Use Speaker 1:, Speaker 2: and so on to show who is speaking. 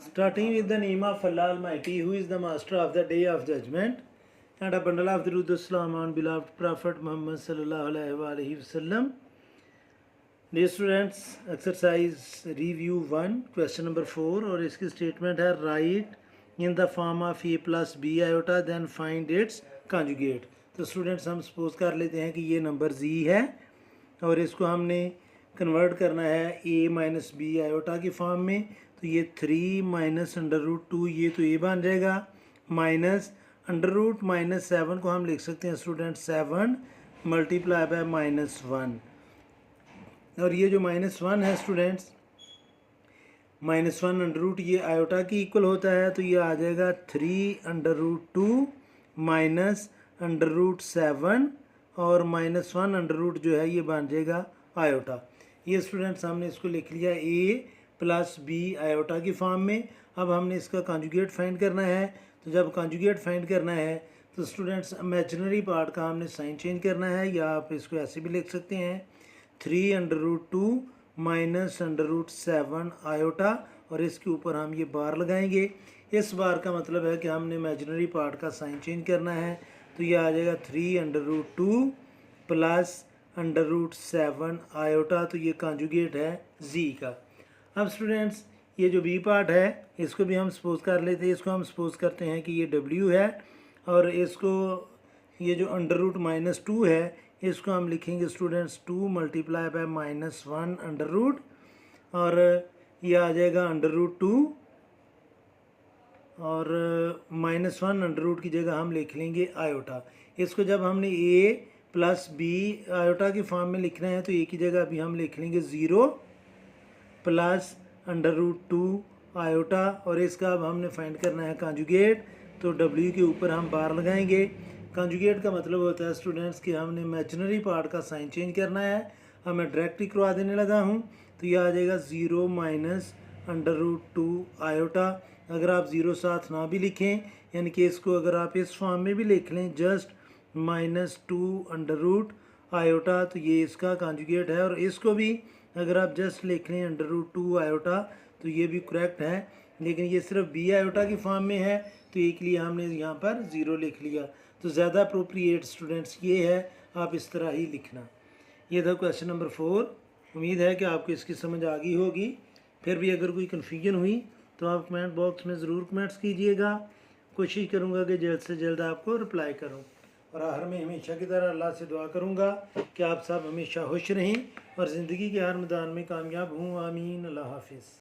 Speaker 1: Starting with the name of Allah Almighty, who is the master of the day of judgment, and a bundle of Durud Islam on beloved Prophet Muhammad sallallahu alaihi wasallam. Dear students, exercise review 1, question number 4, और इसकी statement है write in the form of a plus b iota then find its conjugate. तो students हम suppose कर लेते हैं कि ये number z है और इसको हमने कन्वर्ट करना है a माइनस बी आयोटा की फॉर्म में, तो ये 3 माइनस अंडर रूट 2 ये तो ये बन जाएगा, माइनस अंडर रूट माइनस 7 को हम लिख सकते हैं स्टूडेंट 7 मल्टीप्लाई बाय माइनस 1, और ये जो माइनस 1 है स्टूडेंट्स, माइनस 1 अंडर रूट ये आयोटा की इक्वल होता है, तो ये आ जाएगा 3 under root 2 minus under root 7 और माइनस 1 अंडर रूट जो है ये बन जाएगा आयोटा। ये स्टूडेंट्स हमने इसको लिख लिया a प्लस बी आयोटा की फॉर्म में। अब हमने इसका कॉन्जुगेट फाइंड करना है, तो जब कॉन्जुगेट फाइंड करना है तो स्टूडेंट्स इमेजिनरी पार्ट का हमने साइन चेंज करना है, या आप इसको ऐसे भी लिख सकते हैं 3 under root 2 minus under root 7 iota, और इसके ऊपर हम ये बार लगाएंगे। इस बार का मतलब है कि हमने इमेजिनरी पार्ट का साइन चेंज करना है, तो ये आ जाएगा 3 under root 2 plus under root 7 iota, तो ये कॉन्जुगेट है z का। अब स्टूडेंट्स ये जो b पार्ट है इसको भी हम सपोज कर लेते हैं, इसको हम सपोज करते हैं कि ये w है, और इसको ये जो अंडर रूट माइनस 2 है इसको हम लिखेंगे students 2 multiply by minus 1 under root, और ये आ जाएगा अंडर रूट 2 और माइनस 1 अंडर रूट की जगह हम लिख लेंगे आयोटा। इसको जब हमने a प्लस बी आयोटा की फॉर्म में लिखना है तो a की जगह अभी हम लिख लेंगे 0 प्लस अंडर रूट 2 आयोटा, और इसका अब हमने फाइंड करना है कॉन्जुगेट, तो w के ऊपर हम बार लगाएंगे। कॉन्जुगेट का मतलब होता है स्टूडेंट्स कि हमने इमेजिनरी पार्ट का साइन चेंज करना है। अब मैं डायरेक्ट ही करवा देने लगा हूँ, तो ये आ जाएगा 0 माइनस अंडर रूट 2 आयोटा। अगर आप 0 साथ ना भी लिखें, यानी कि इसको अगर आप इस फॉर्म में भी लिख लें just minus 2 under root iota, तो ये इसका कॉन्जुगेट है, और इसको भी अगर आप जस्ट लिख लें अंडर रूट 2 आयोटा तो ये भी करेक्ट है, लेकिन ये सिर्फ बी आयोटा की फॉर्म में है तो एक लिए हमने यहाँ पर 0 लिख लिया। तो ज़्यादा अप्रोप्रिएट स्टूडेंट्स ये है, आप इस तरह ही लिखना। ये था क्वेश्चन नंबर 4। उम्मीद है कि आपको इसकी समझ आ गई होगी। फिर भी अगर कोई कन्फ्यूजन हुई तो आप कमेंट बॉक्स में ज़रूर कमेंट्स कीजिएगा, कोशिश करूँगा कि जल्द से जल्द आपको रिप्लाई करूँ। और आखिर में हमेशा की तरह अल्लाह से दुआ करूँगा कि आप सब हमेशा खुश रहें और ज़िंदगी के हर मैदान में कामयाब हों। आमीन। अल्लाह हाफिज़।